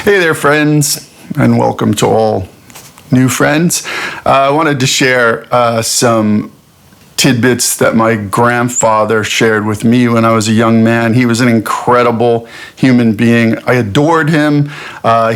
Hey there, friends, and welcome to all new friends. I wanted to share some tidbits that my grandfather shared with me when I was a young man. He was an incredible human being. I adored him.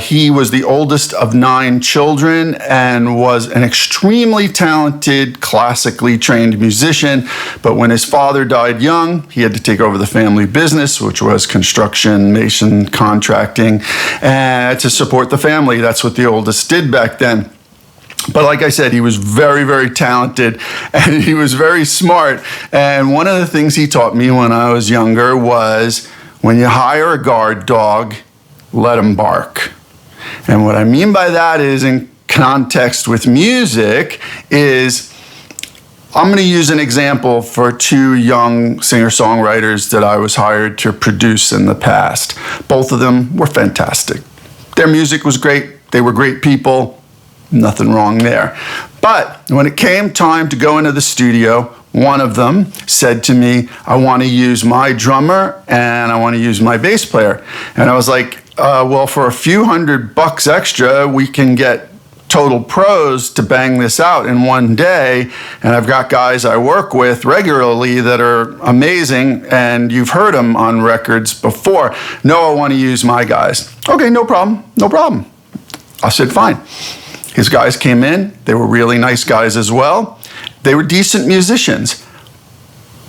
He was the oldest of 9 children and was an extremely talented, classically trained musician. But when his father died young, he had to take over the family business, which was construction, mason, contracting, and to support the family. That's what the oldest did back then. But like I said, he was very, very talented and he was very smart. And one of the things he taught me when I was younger was when you hire a guard dog, let him bark. And what I mean by that is, in context with music, is I'm going to use an example for 2 young singer-songwriters that I was hired to produce in the past. Both of them were fantastic. Their music was great. They were great people. Nothing wrong there. But when it came time to go into the studio, one of them said to me, I want to use my drummer and I want to use my bass player. And I was like, well, for a few $100 extra, we can get total pros to bang this out in one day. And I've got guys I work with regularly that are amazing, and you've heard them on records before. No, I want to use my guys. Okay, no problem, no problem. I said, fine. His guys came in. They were really nice guys as well. They were decent musicians,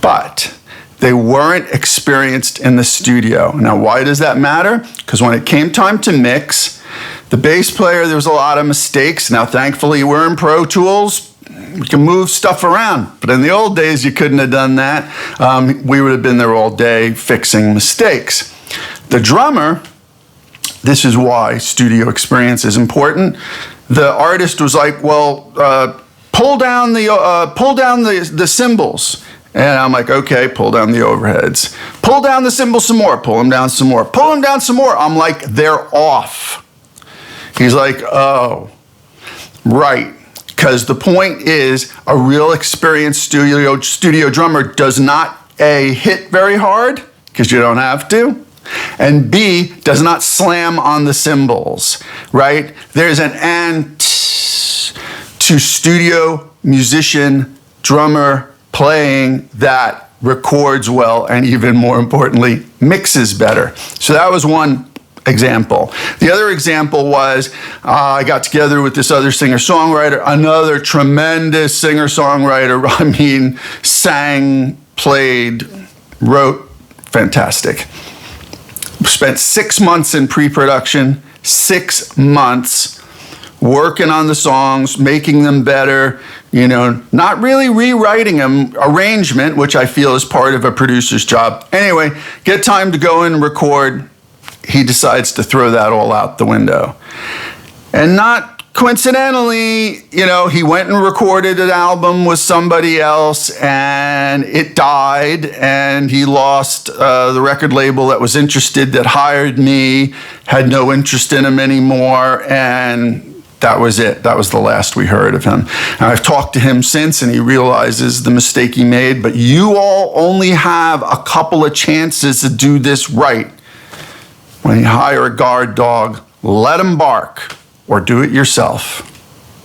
but they weren't experienced in the studio. Now, why does that matter? Because when it came time to mix, the bass player, there was a lot of mistakes. Now, thankfully, we're in Pro Tools. We can move stuff around. But in the old days, you couldn't have done that. We would have been there all day fixing mistakes. The drummer, this is why studio experience is important. The artist was like, well, pull down the cymbals. And I'm like, okay, pull down the overheads. Pull down the cymbals some more. Pull them down some more. Pull them down some more. I'm like, they're off. He's like, oh, right. Because the point is, a real experienced studio drummer does not, A, hit very hard, because you don't have to, and B, does not slam on the cymbals, right? There's an and to studio musician, drummer playing that records well and, even more importantly, mixes better. So that was one example. The other example was I got together with this other singer-songwriter, another tremendous singer-songwriter. I mean, sang, played, wrote, fantastic. Spent 6 months in pre-production, 6 months working on the songs, making them better, not really rewriting them, arrangement, which I feel is part of a producer's job. Anyway, get time to go in and record. He decides to throw that all out the window. And not coincidentally, he went and recorded an album with somebody else and it died, and he lost the record label that was interested, that hired me, had no interest in him anymore, and that was it. That was the last we heard of him. And I've talked to him since, and he realizes the mistake he made, but you all only have a couple of chances to do this right. When you hire a guard dog, let him bark, or do it yourself.